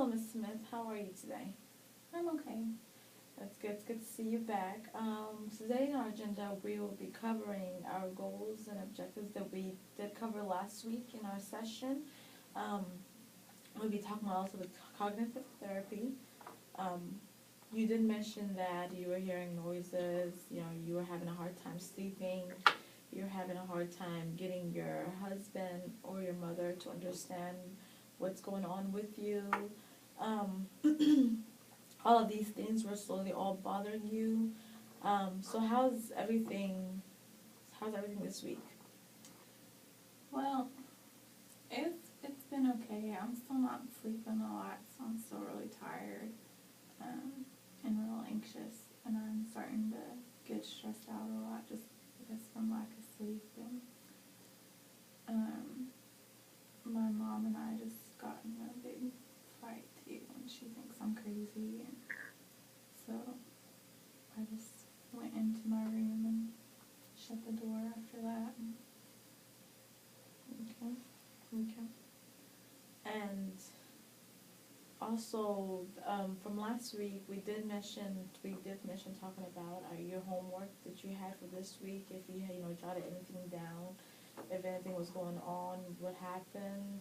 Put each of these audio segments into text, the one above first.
Hello, Miss Smith. How are you today? I'm okay. That's good. It's good to see you back. Today on our agenda, we will be covering our goals and objectives that we did cover last week in our session. Um, we'll be talking about also the cognitive therapy. You did mention that you were hearing noises, you were having a hard time sleeping, you're having a hard time getting your husband or your mother to understand what's going on with you. Um, all of these things were slowly all bothering you. So how's everything this week? Well, it's been okay. I'm still not sleeping a lot, so I'm still really tired, and real anxious, and I'm starting to get stressed out a lot just because from lack of sleep. And my mom and I just got in a big fight too, and she thinks I'm crazy, and so I just went into my room and shut the door after that. Okay. And also, from last week, we did mention talking about your homework that you had for this week. If you had, jotted anything down, if anything was going on, what happened.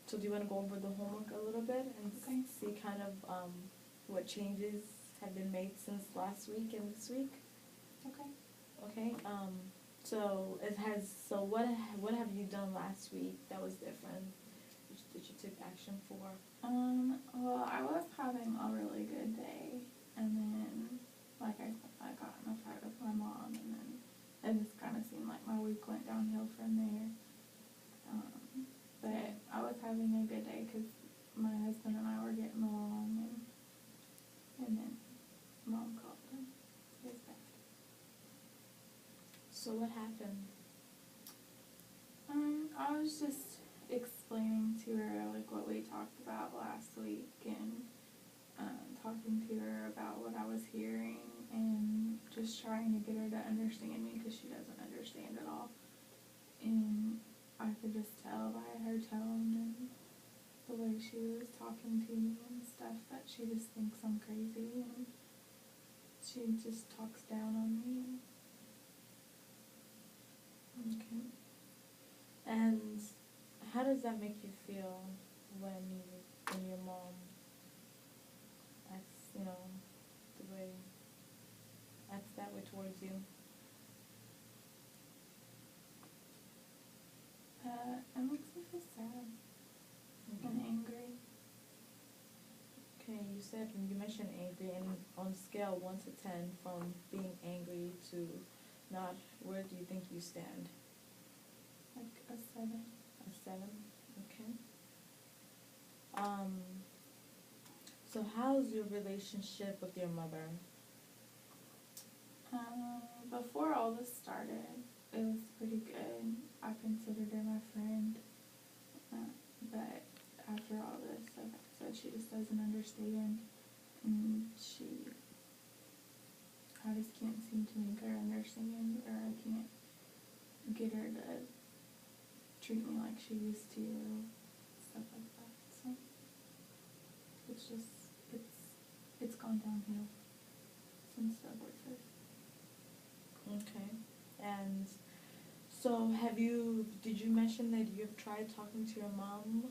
So do you want to go over the homework a little bit and see kind of what changes have been made since last week and this week? Okay. Okay. So what have you done last week that was different that you took action for? Well, I was having a really good day, and then, like I said, I got in a fight with my mom, and then it just kind of seemed like my week went downhill from there. But I was having a good day because my husband and I were getting along, and then Mom called and he was back. So what happened? I was just explaining to her like what we talked about last week, and talking to her about what I was hearing, and just trying to get her to understand me because she doesn't understand at all. And I could just tell by her tone and the way she was talking to me and stuff that she just thinks I'm crazy, and she just talks down on me. Okay. And how does that make you feel when your mom acts, acts that way towards you? It makes me feel sad and angry. Okay, you mentioned angry, and on a scale 1 to 10, from being angry to not, where do you think you stand? Like a 7. A 7? Okay. So how's your relationship with your mother? Before all this started, it was pretty good. I considered her my friend, but after all this, like I said, she just doesn't understand, and I just can't seem to make her understand, or I can't get her to treat me like she used to, or stuff like that. So it's gone downhill since divorces. Okay. And so did you mention that you've tried talking to your mom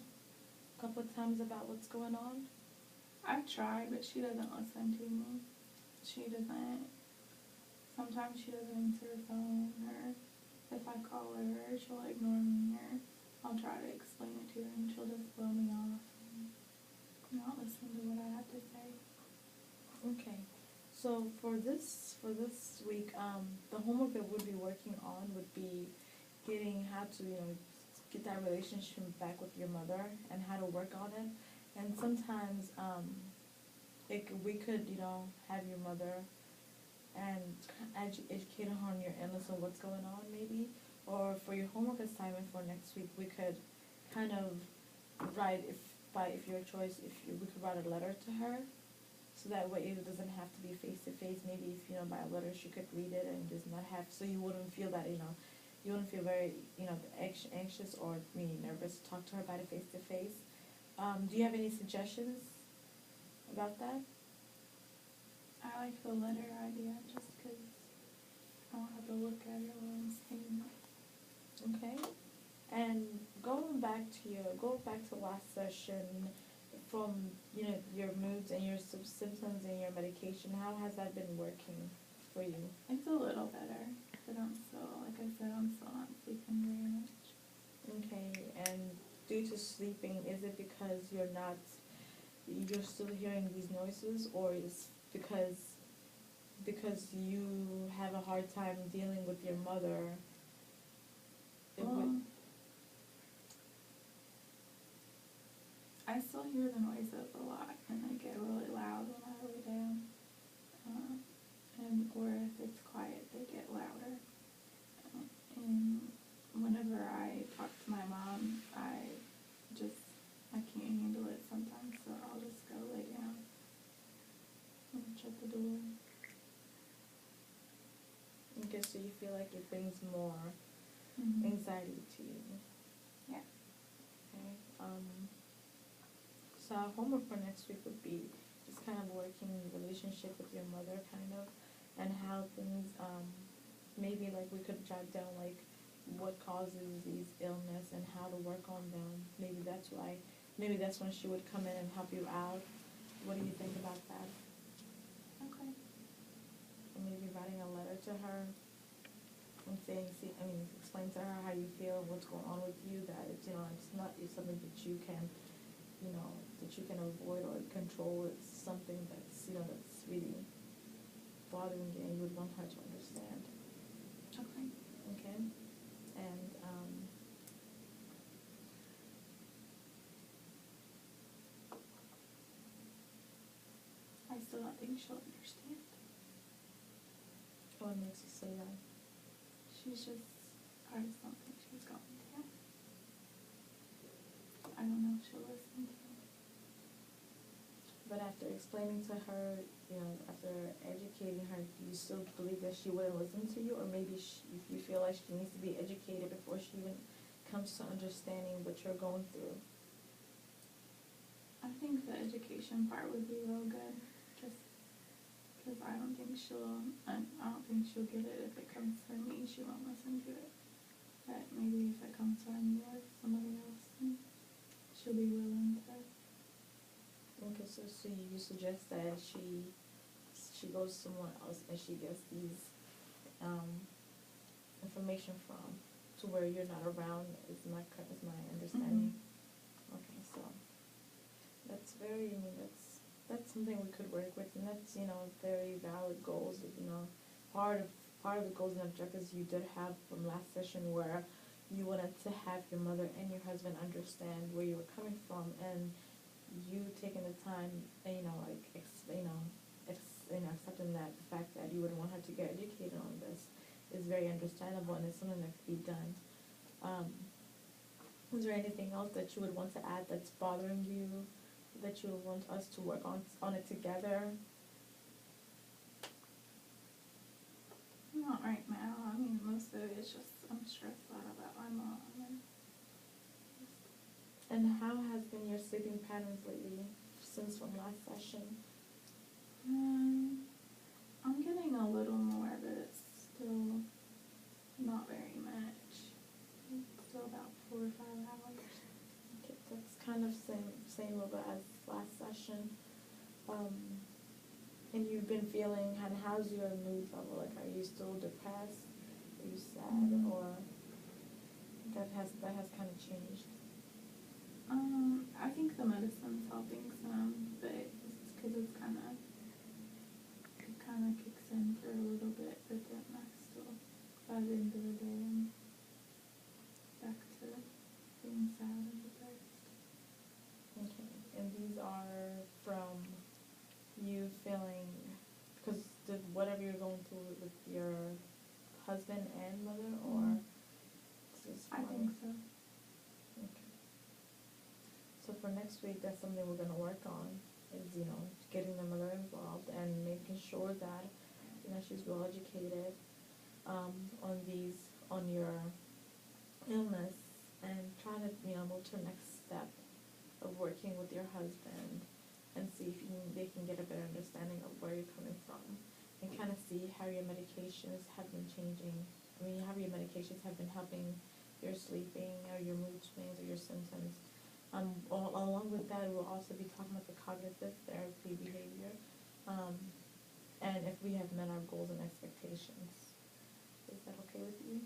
a couple of times about what's going on? I've tried, but she doesn't listen to me. Sometimes she doesn't answer her phone, or if I call her, she'll ignore me, or I'll try to explain it to her and she'll just blow me off and not listen to what I have to say. Okay. So for this week, the homework that we'll be working on would be getting how to, get that relationship back with your mother and how to work on it. And sometimes we could, have your mother and educate her on your illness and what's going on maybe. Or for your homework assignment for next week, we could kind of write, if your choice, we could write a letter to her. So that way it doesn't have to be face-to-face. Maybe if, by a letter she could read it and just not have, so you wouldn't feel that, you wouldn't feel very, anxious or nervous to talk to her about it face-to-face. Do you have any suggestions about that? I like the letter idea just because I don't have to look at it while I'm saying it. Okay. And going back to last session, from your moods and your symptoms and your medication, how has that been working for you? It's a little better, but I'm still, like I said, I'm still not sleeping very much. Okay. And due to sleeping, is it because you're still hearing these noises, or is because you have a hard time dealing with your mother? I still hear the noises a lot, and they get really loud when I lay down. Or if it's quiet, they get louder. And whenever I talk to my mom, I can't handle it sometimes, so I'll just go lay down and shut the door. Okay, so you feel like it brings more Mm-hmm. anxiety to you. Yeah. Okay. So our homework for next week would be just kind of working relationship with your mother, kind of, and how things, maybe like we could jot down like what causes these illness and how to work on them. Maybe that's when she would come in and help you out. What do you think about that? Okay. Or maybe writing a letter to her and saying, explain to her how you feel, what's going on with you, that it's something that you can, avoid or control. It's something that's really bothering you, and you would want her to understand. Okay. Okay? And, I still don't think she'll understand. what makes you say that? I just don't think she's going to. I don't know if she'll listen to me. But after explaining to her, after educating her, do you still believe that she wouldn't listen to you? Or maybe you feel like she needs to be educated before she even comes to understanding what you're going through? I think the education part would be real good, just because I don't think she'll get it. If it comes from me, she won't listen to it. But maybe if it comes from you or somebody else, then she'll be willing to. Okay, so you suggest that she goes somewhere else and she gets these information from, to where you're not around, is my understanding. Mm-hmm. Okay, so that's that's something we could work with, and that's very valid goals. Part of the goals and objectives you did have from last session, where you wanted to have your mother and your husband understand where you were coming from, and you taking the time, accepting that the fact that you would want her to get educated on this is very understandable, and it's something that could be done. Is there anything else that you would want to add that's bothering you, that you would want us to work on it together? Not right now. Most of it is just I'm stressed out about my mom. And how has been your sleeping patterns lately, since from last session? I'm getting a little more, but it's still not very much. It's still about 4 or 5 hours. Okay, that's kind of same level as last session. And you've been feeling, and how's your mood level? Like, are you still depressed? Are you sad? Mm-hmm. Or that has kind of changed? I think the medicine's helping some, but it's because it kind of kicks in for a little bit, but then by the end of the day, I'm back to being sad and depressed. Okay, and these are from you feeling, because whatever you're going through with your husband and mother, or I think so. Okay. So for next week, that's something we're going to work on, is getting the mother involved and making sure that she's well educated on your illness, and trying to move to the next step of working working with your husband and see if they can get a better understanding of where you're coming from and kind of see how your medications have been changing. I mean, how your medications have been helping your sleeping or your mood swings or your symptoms. Along with that, we'll also be talking about the cognitive therapy behavior, and if we have met our goals and expectations. Is that okay with you?